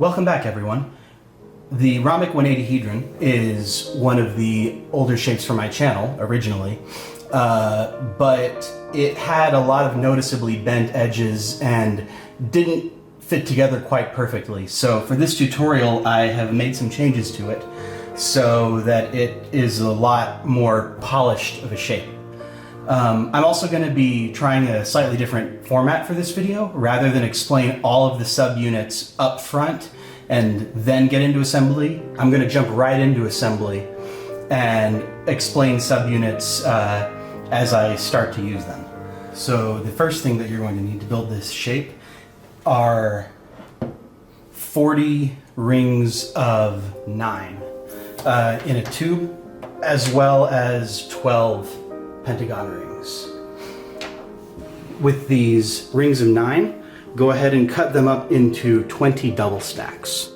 Welcome back, everyone. The Rhombic 180hedron is one of the older shapes for my channel, originally, but it had a lot of noticeably bent edges and didn't fit together quite perfectly. So for this tutorial, I have made some changes to it so that it is a lot more polished of a shape. I'm also going to be trying a slightly different format for this video. Rather than explain all of the subunits up front and then get into assembly, I'm going to jump right into assembly and explain subunits as I start to use them. So the first thing that you're going to need to build this shape are 40 rings of 9 in a tube, as well as 12 pentagon rings. With these rings of 9, go ahead and cut them up into 20 double stacks.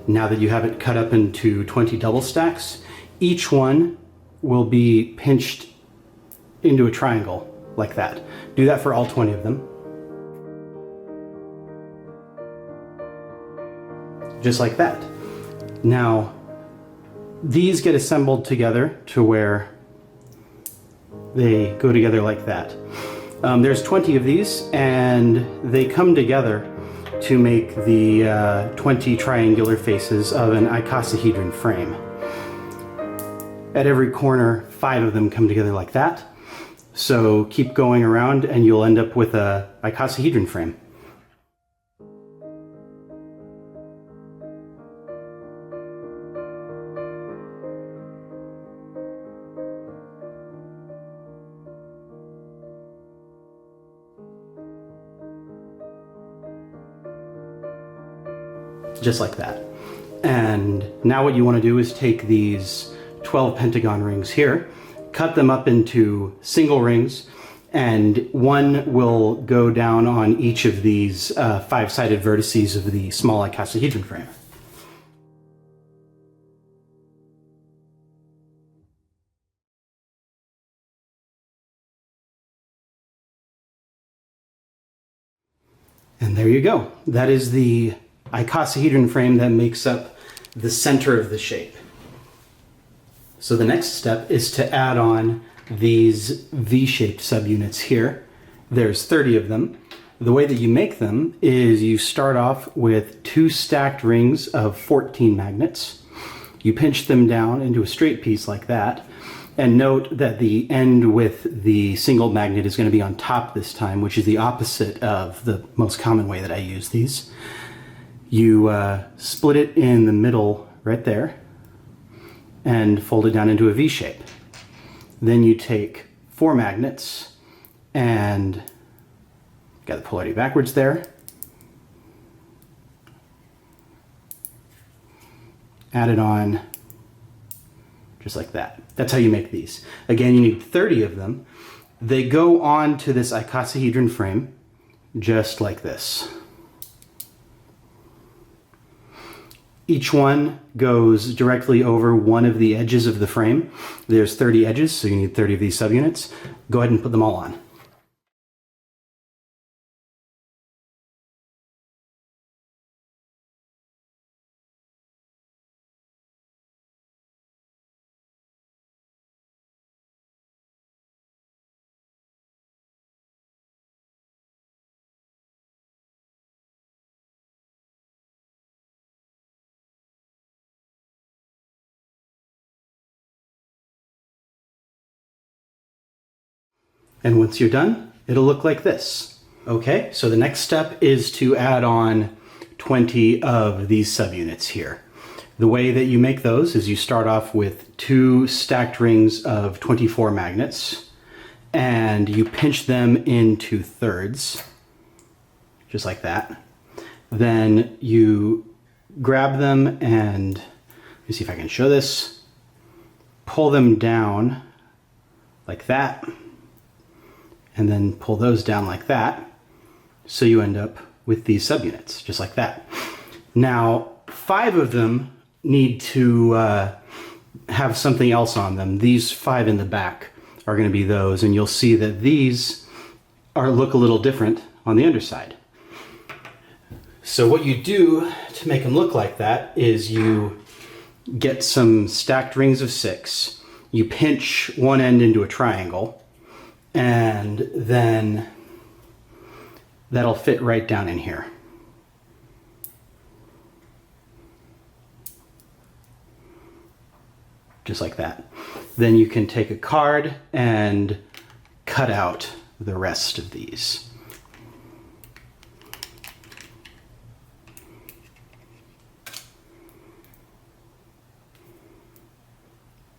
Now that you have it cut up into 20 double stacks, each one will be pinched into a triangle like that. Do that for all 20 of them. Just like that. Now, these get assembled together to where they go together like that. There's 20 of these, and they come together to make the 20 triangular faces of an icosahedron frame. At every corner, 5 of them come together like that. So keep going around and you'll end up with a icosahedron frame. Just like that. And now what you want to do is take these 12 pentagon rings here, cut them up into single rings, and one will go down on each of these 5-sided vertices of the small icosahedron frame. And there you go. That is the icosahedron frame that makes up the center of the shape. So the next step is to add on these V-shaped subunits here. There's 30 of them. The way that you make them is you start off with 2 stacked rings of 14 magnets. You pinch them down into a straight piece like that. And note that the end with the single magnet is going to be on top this time, which is the opposite of the most common way that I use these. You split it in the middle right there and fold it down into a V shape. Then you take 4 magnets and got the polarity backwards there. Add it on just like that. That's how you make these. Again, you need 30 of them. They go on to this icosahedron frame just like this. Each one goes directly over one of the edges of the frame. There's 30 edges, so you need 30 of these subunits. Go ahead and put them all on. And once you're done, it'll look like this. Okay, so the next step is to add on 20 of these subunits here. The way that you make those is you start off with 2 stacked rings of 24 magnets, and you pinch them into thirds, just like that. Then you grab them and, let me see if I can show this, pull them down like that, and then pull those down like that, so you end up with these subunits, just like that. Now, 5 of them need to have something else on them. These 5 in the back are going to be those, and you'll see that these look a little different on the underside. So what you do to make them look like that is you get some stacked rings of 6, you pinch one end into a triangle, and then that'll fit right down in here. Just like that. Then you can take a card and cut out the rest of these.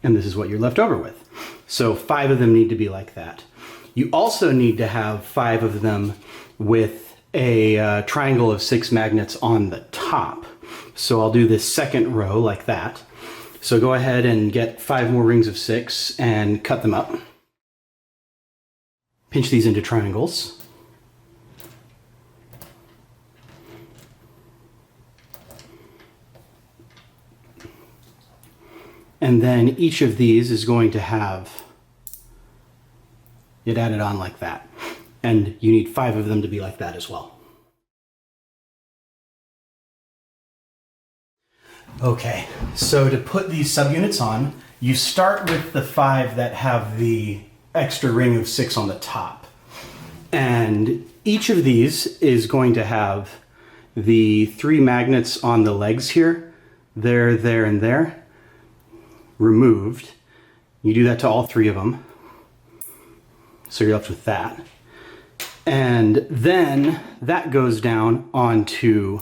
And this is what you're left over with. So 5 of them need to be like that. You also need to have 5 of them with a triangle of 6 magnets on the top. So I'll do this second row like that. So go ahead and get 5 more rings of 6 and cut them up. Pinch these into triangles. And then each of these is going to have it added on like that. And you need 5 of them to be like that as well. Okay, so to put these subunits on, you start with the 5 that have the extra ring of 6 on the top. And each of these is going to have the 3 magnets on the legs here, there, and there, removed. You do that to all 3 of them. So you're left with that. And then that goes down onto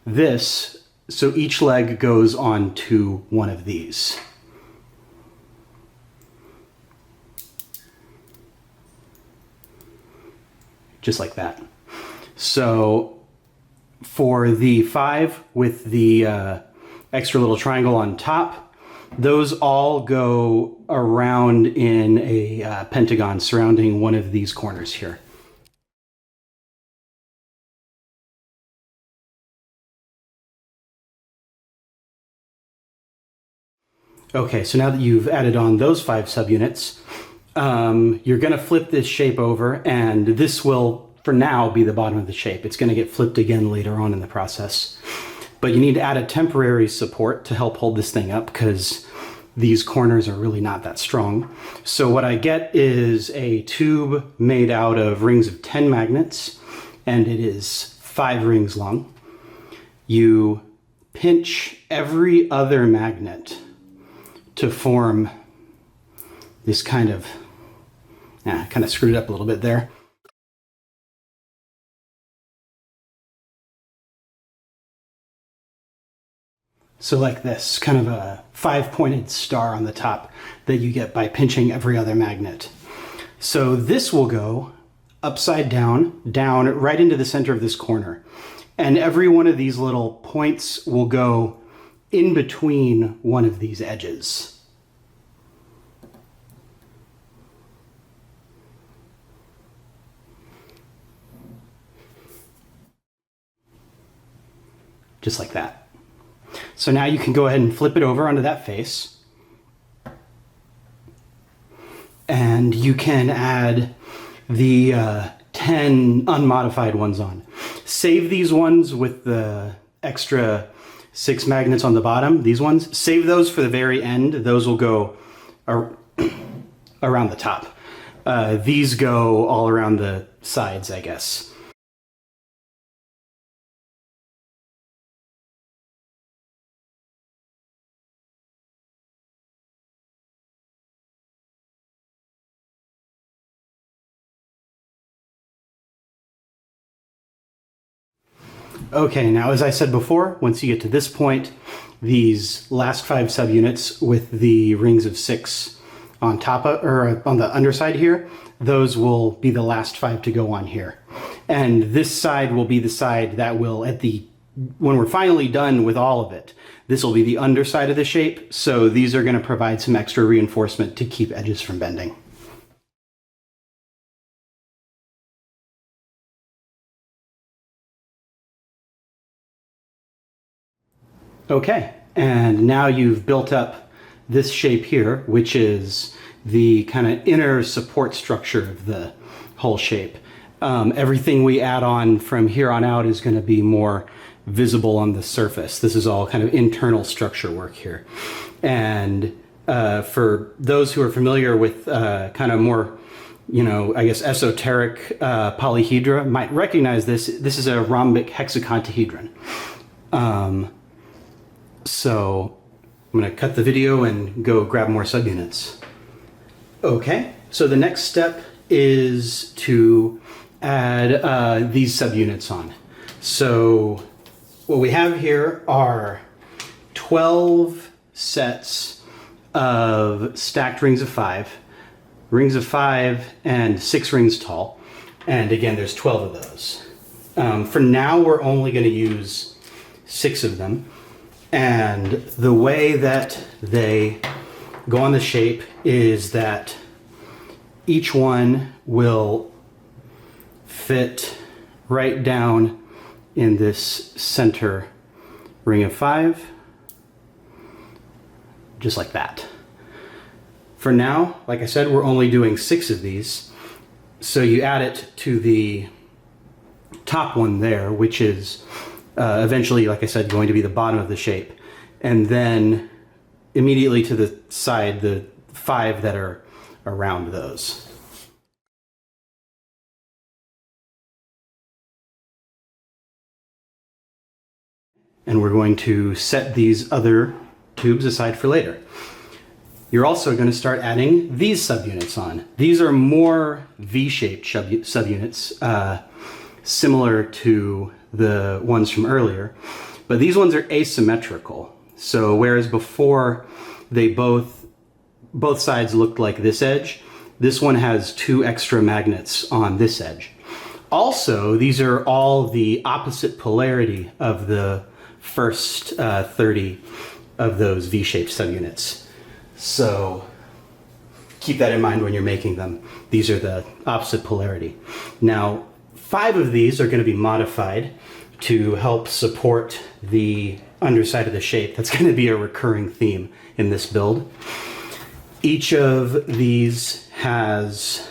this. So each leg goes onto one of these. Just like that. So for the 5 with the extra little triangle on top, those all go around in a pentagon surrounding one of these corners here. Okay, so now that you've added on those 5 subunits, you're going to flip this shape over, and this will, for now, be the bottom of the shape. It's going to get flipped again later on in the process. But you need to add a temporary support to help hold this thing up, because these corners are really not that strong. So what I get is a tube made out of rings of 10 magnets, and it is 5 rings long. You pinch every other magnet to form this kind of screwed it up a little bit there. So like this, kind of a 5-pointed star on the top that you get by pinching every other magnet. So this will go upside down, down right into the center of this corner. And every one of these little points will go in between one of these edges. Just like that. So now you can go ahead and flip it over onto that face. And you can add the 10 unmodified ones on. Save these ones with the extra 6 magnets on the bottom, these ones. Save those for the very end. Those will go around the top. These go all around the sides, I guess. Okay, now as I said before, once you get to this point, these last 5 subunits with the rings of 6 on top of, or on the underside here, those will be the last 5 to go on here. And this side will be the side that will, when we're finally done with all of it, this will be the underside of the shape, so these are going to provide some extra reinforcement to keep edges from bending. Okay, and now you've built up this shape here, which is the kind of inner support structure of the whole shape. Everything we add on from here on out is going to be more visible on the surface. This is all kind of internal structure work here. And for those who are familiar with kind of more, I guess esoteric polyhedra might recognize this. This is a rhombic hexagon. So I'm going to cut the video and go grab more subunits. Okay, so the next step is to add these subunits on. So what we have here are 12 sets of stacked rings of 5 and 6 rings tall. And again, there's 12 of those. For now, we're only going to use 6 of them. And the way that they go on the shape is that each one will fit right down in this center ring of 5, just like that. For now, like I said, we're only doing 6 of these. So you add it to the top one there, which is eventually, like I said, going to be the bottom of the shape. And then immediately to the side, the 5 that are around those. And we're going to set these other tubes aside for later. You're also going to start adding these subunits on. These are more V-shaped subunits, similar to the ones from earlier, but these ones are asymmetrical. So whereas before they both sides looked like this edge, this one has 2 extra magnets on this edge. Also, these are all the opposite polarity of the first 30 of those V-shaped subunits. So keep that in mind when you're making them. These are the opposite polarity. Now, 5 of these are going to be modified to help support the underside of the shape. That's going to be a recurring theme in this build. Each of these has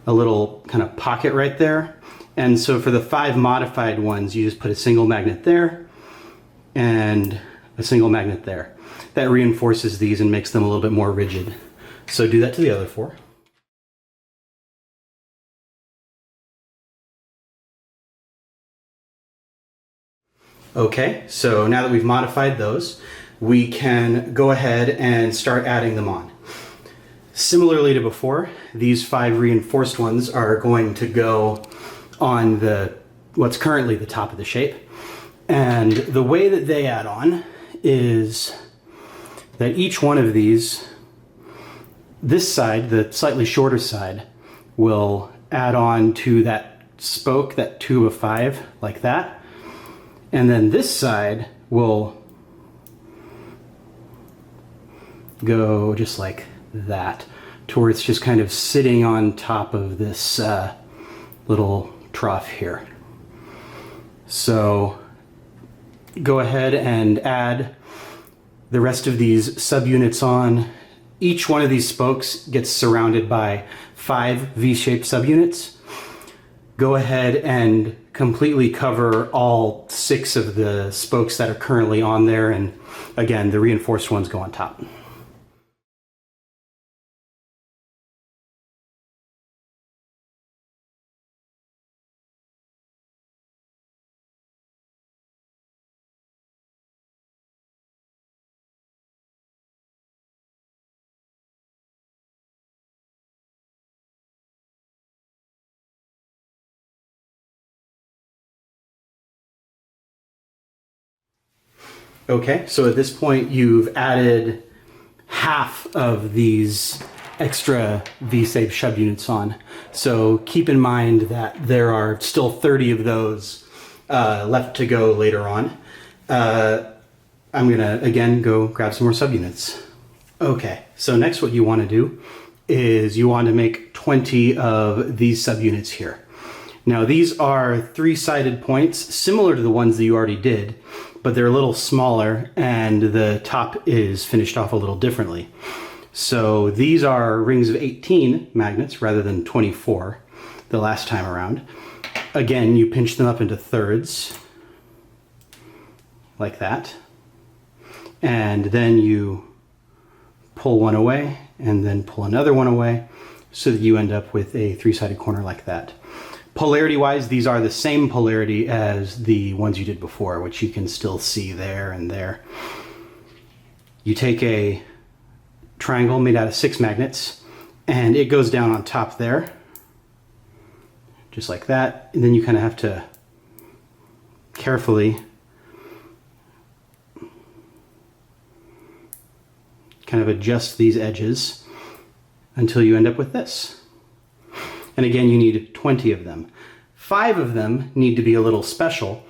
a little kind of pocket right there. And so for the 5 modified ones, you just put a single magnet there and a single magnet there. That reinforces these and makes them a little bit more rigid. So do that to the other 4. Okay, so now that we've modified those, we can go ahead and start adding them on. Similarly to before, these 5 reinforced ones are going to go on what's currently the top of the shape. And the way that they add on is that each one of these, this side, the slightly shorter side, will add on to that spoke, that tube of 5, like that. And then this side will go just like that, to where it's just kind of sitting on top of this little trough here. So go ahead and add the rest of these subunits on. Each one of these spokes gets surrounded by 5 V-shaped subunits. Go ahead and completely cover all 6 of the spokes that are currently on there, and again, the reinforced ones go on top. Okay, so at this point you've added half of these extra V-shaped subunits on. So keep in mind that there are still 30 of those left to go later on. I'm gonna again go grab some more subunits. Okay, so next what you want to do is you want to make 20 of these subunits here. Now these are 3-sided points similar to the ones that you already did, but they're a little smaller and the top is finished off a little differently. So these are rings of 18 magnets rather than 24 the last time around. Again, you pinch them up into thirds like that. And then you pull one away and then pull another one away so that you end up with a three-sided corner like that. Polarity-wise, these are the same polarity as the ones you did before, which you can still see there and there. You take a triangle made out of 6 magnets, and it goes down on top there, just like that. And then you kind of have to carefully kind of adjust these edges until you end up with this. And again, you need 20 of them. 5 of them need to be a little special.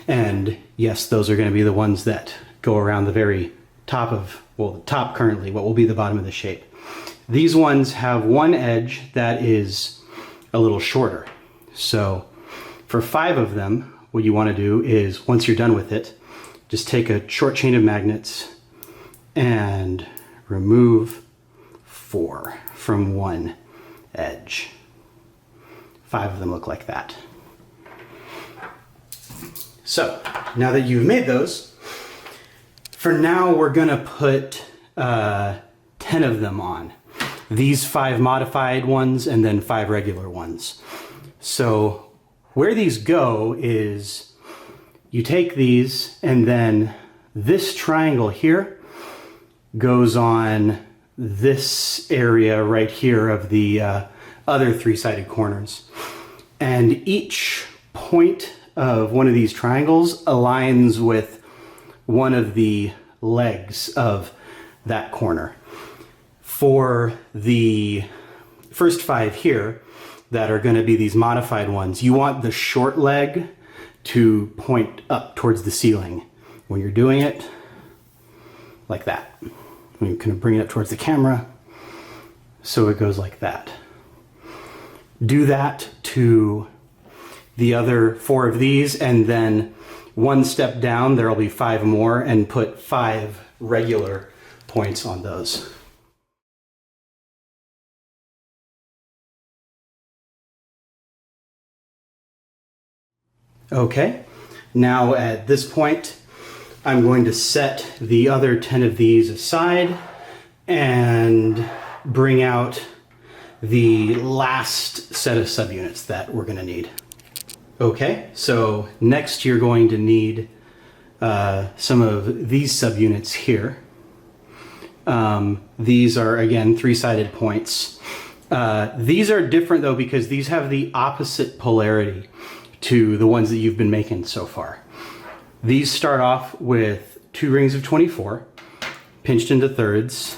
And yes, those are going to be the ones that go around the very top of, well, the top currently, what will be the bottom of the shape. These ones have one edge that is a little shorter. So for 5 of them, what you want to do is, once you're done with it, just take a short chain of magnets and remove 4 from one edge. 5 of them look like that. So now that you've made those, for now we're gonna put 10 of them on. These 5 modified ones and then 5 regular ones. So where these go is you take these and then this triangle here goes on this area right here of the other three-sided corners. And each point of one of these triangles aligns with one of the legs of that corner. For the first 5 here that are going to be these modified ones, you want the short leg to point up towards the ceiling when you're doing it, like that. You can bring it up towards the camera so it goes like that. Do that to the other 4 of these, and then one step down there will be 5 more, and put 5 regular points on those. Okay, now at this point I'm going to set the other 10 of these aside and bring out the last set of subunits that we're going to need. Okay, so next you're going to need some of these subunits here. These are, again, three-sided points. These are different though because these have the opposite polarity to the ones that you've been making so far. These start off with 2 rings of 24, pinched into thirds,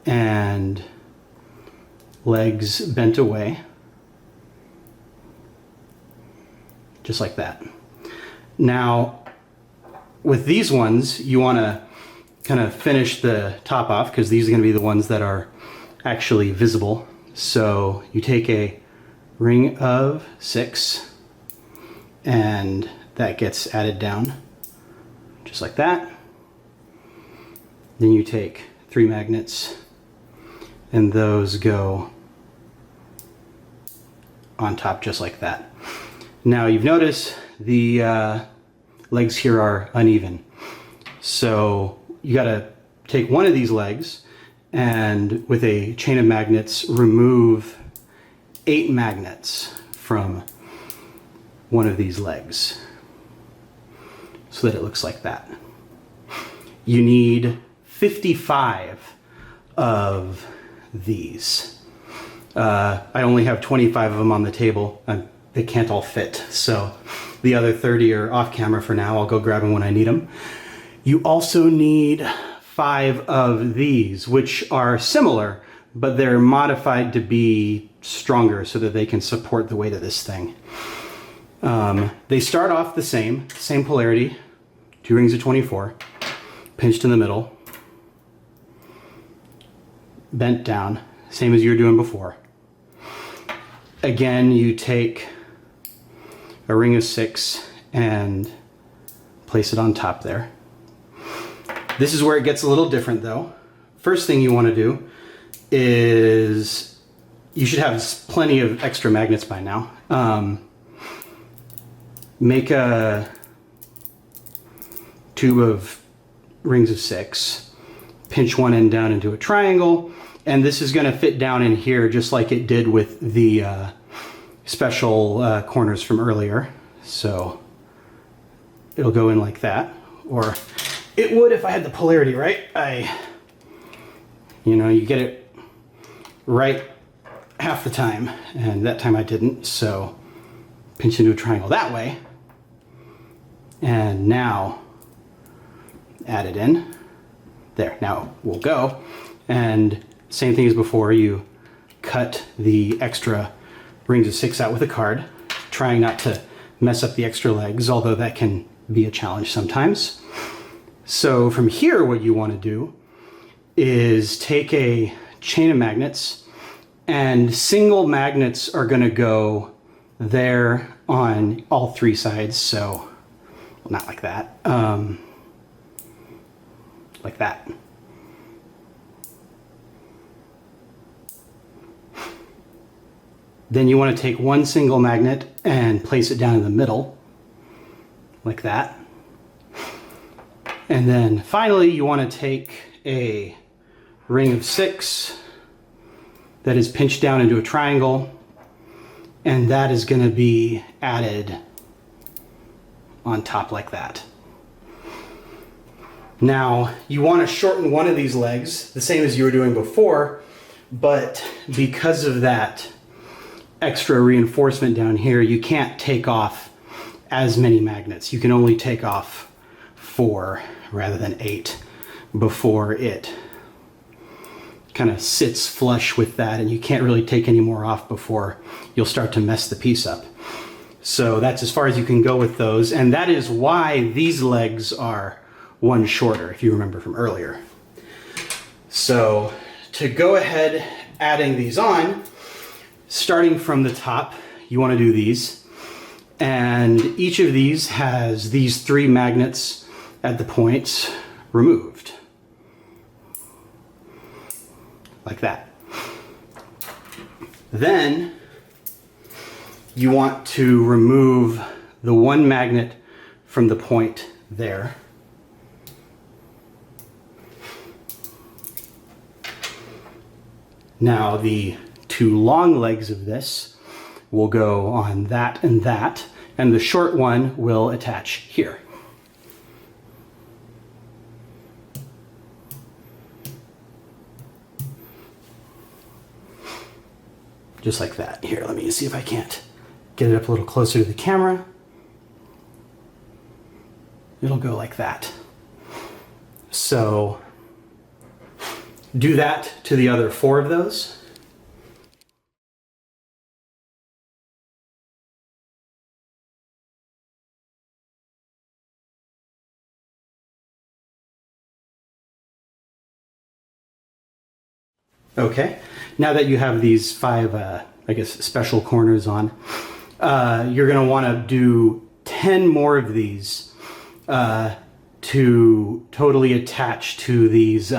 and legs bent away, just like that. Now, with these ones, you want to kind of finish the top off because these are going to be the ones that are actually visible. So you take a ring of 6 and that gets added down just like that. Then you take 3 magnets and those go on top just like that. Now you've noticed the legs here are uneven. So you gotta take one of these legs and with a chain of magnets remove 8 magnets from one of these legs so that it looks like that. You need 55 of these. I only have 25 of them on the table. They can't all fit, so the other 30 are off camera for now. I'll go grab them when I need them. You also need 5 of these, which are similar, but they're modified to be stronger so that they can support the weight of this thing. They start off the same polarity, 2 rings of 24, pinched in the middle, bent down, same as you were doing before. Again, you take a ring of 6 and place it on top there. This is where it gets a little different though. First thing you want to do is, you should have plenty of extra magnets by now. Make a tube of rings of 6, pinch one end down into a triangle, and this is going to fit down in here just like it did with the special corners from earlier. So it'll go in like that, or it would if I had the polarity right. You get it right half the time, and that time I didn't, so pinch into a triangle that way, and now add it in. There, now we'll go, and same thing as before, you cut the extra rings of 6 out with a card, trying not to mess up the extra legs, although that can be a challenge sometimes. So from here, what you want to do is take a chain of magnets, and single magnets are going to go there on all 3 sides. So, well, not like that, like that. Then you want to take one single magnet and place it down in the middle, like that. And then finally, you want to take a ring of 6 that is pinched down into a triangle, and that is going to be added on top like that. Now, you want to shorten one of these legs, the same as you were doing before, but because of that extra reinforcement down here, you can't take off as many magnets. You can only take off 4 rather than 8 before it kind of sits flush with that, and you can't really take any more off before you'll start to mess the piece up. So that's as far as you can go with those, and that is why these legs are 1 shorter, if you remember from earlier. So to go ahead adding these on, starting from the top, you want to do these, and each of these has these 3 magnets at the points removed, like that. Then you want to remove the 1 magnet from the point there. Now the 2 long legs of this will go on that, and the short one will attach here. Just like that. Here, let me see if I can't get it up a little closer to the camera. It'll go like that. So do that to the other 4 of those. Okay, now that you have these 5, I guess, special corners on, you're going to want to do 10 more of these to totally attach to these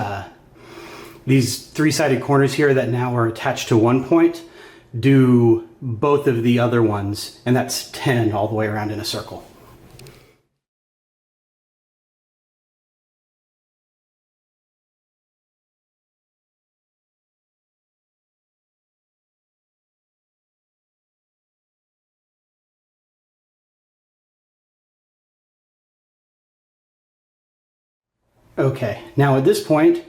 3-sided corners here that now are attached to 1 point. Do both of the other ones, and that's 10 all the way around in a circle. Okay, now at this point,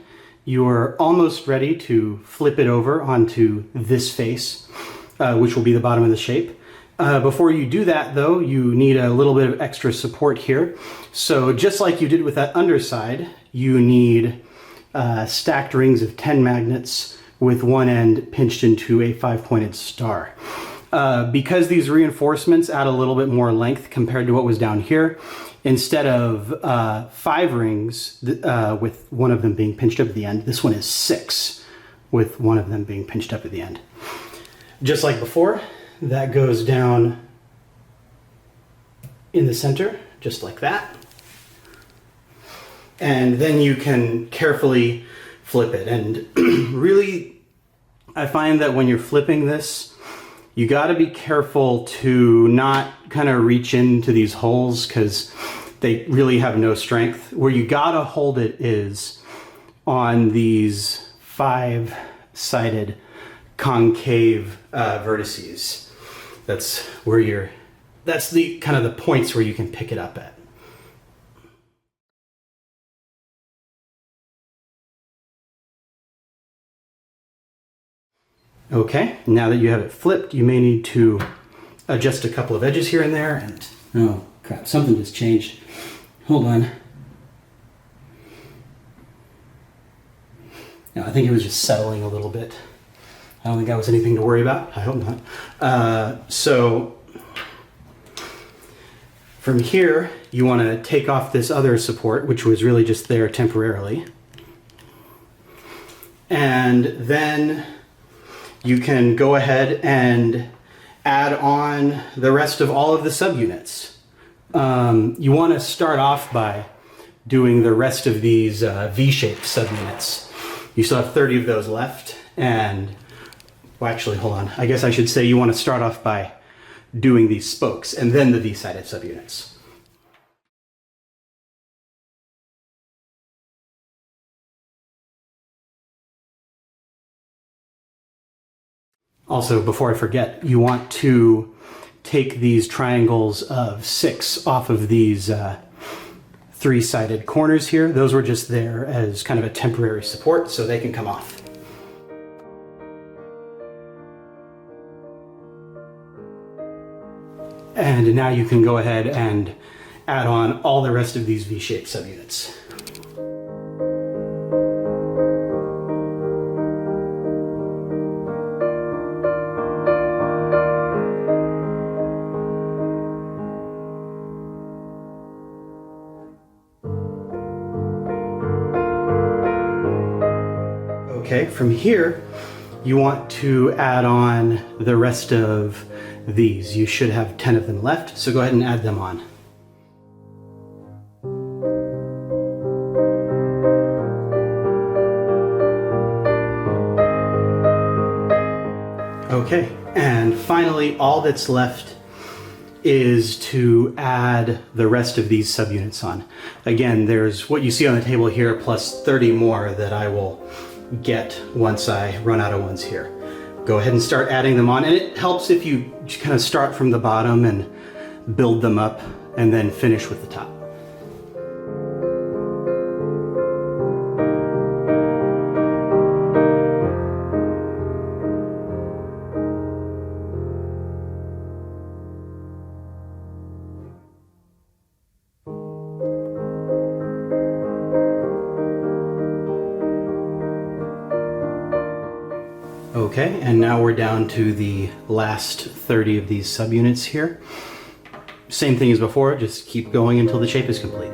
you're almost ready to flip it over onto this face, which will be the bottom of the shape. Before you do that though, you need a little bit of extra support here. So just like you did with that underside, you need stacked rings of 10 magnets with one end pinched into a 5-pointed star. Because these reinforcements add a little bit more length compared to what was down here, instead of 5 rings with one of them being pinched up at the end, this one is 6 with one of them being pinched up at the end. Just like before, that goes down in the center, just like that. and then you can carefully flip it. And really, I find that when you're flipping this, you got to be careful to not kind of reach into these holes because they really have no strength. Where you got to hold it is on these 5-sided concave vertices. That's where that's the kind of the points where you can pick it up at. Okay, now that you have it flipped, you may need to adjust a couple of edges here and there. And oh crap, something just changed. Hold on. No, I think it was just settling a little bit. I don't think that was anything to worry about. I hope not. So from here, you want to take off this other support, which was really just there temporarily. And then you can go ahead and add on the rest of all of the subunits. You want to start off by doing the rest of these V-shaped subunits. You still have 30 of those left, and well, actually, hold on. I guess I should say you want to start off by doing these spokes and then the V-sided subunits. Also, before I forget, you want to take these triangles of 6 off of these 3-sided corners here. Those were just there as kind of a temporary support, so they can come off. And now you can go ahead and add on all the rest of these V-shaped subunits. Okay, from here, you want to add on the rest of these. You should have 10 of them left, so go ahead and add them on. Okay, and finally, all that's left is to add the rest of these subunits on. Again, there's what you see on the table here plus 30 more that I will get once I run out of ones here. Go ahead and start adding them on, and it helps if you kind of start from the bottom and build them up and then finish with the top. Okay, and now we're down to the last 30 of these subunits here. Same thing as before, just keep going until the shape is complete.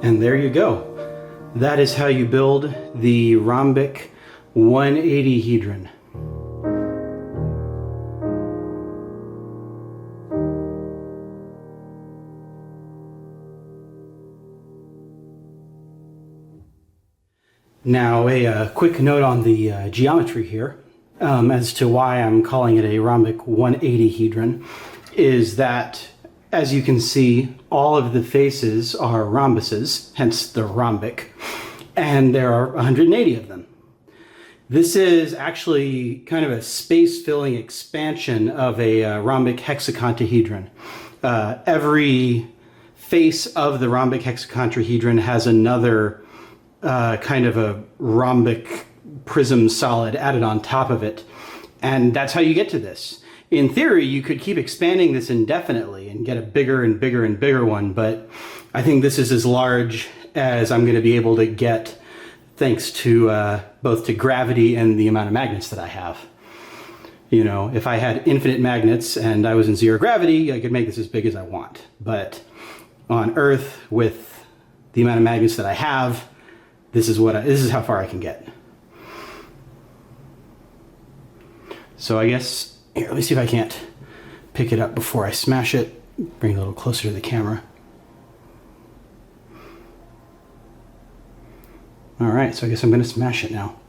And there you go. That is how you build the rhombic 180-hedron. Now a quick note on the geometry here as to why I'm calling it a rhombic 180-hedron is that, as you can see, all of the faces are rhombuses, hence the rhombic, and there are 180 of them. This is actually kind of a space-filling expansion of a rhombic hexaconahedron. Every face of the rhombic hexaconahedron has another kind of a rhombic prism solid added on top of it. And that's how you get to this. In theory, you could keep expanding this indefinitely and get a bigger and bigger and bigger one, but I think this is as large as I'm going to be able to get thanks to both to gravity and the amount of magnets that I have. You know, if I had infinite magnets and I was in zero gravity, I could make this as big as I want. But on Earth, with the amount of magnets that I have, this is how far I can get. So I guess, here, let me see if I can't pick it up before I smash it. Bring it a little closer to the camera. All right, so I guess I'm going to smash it now.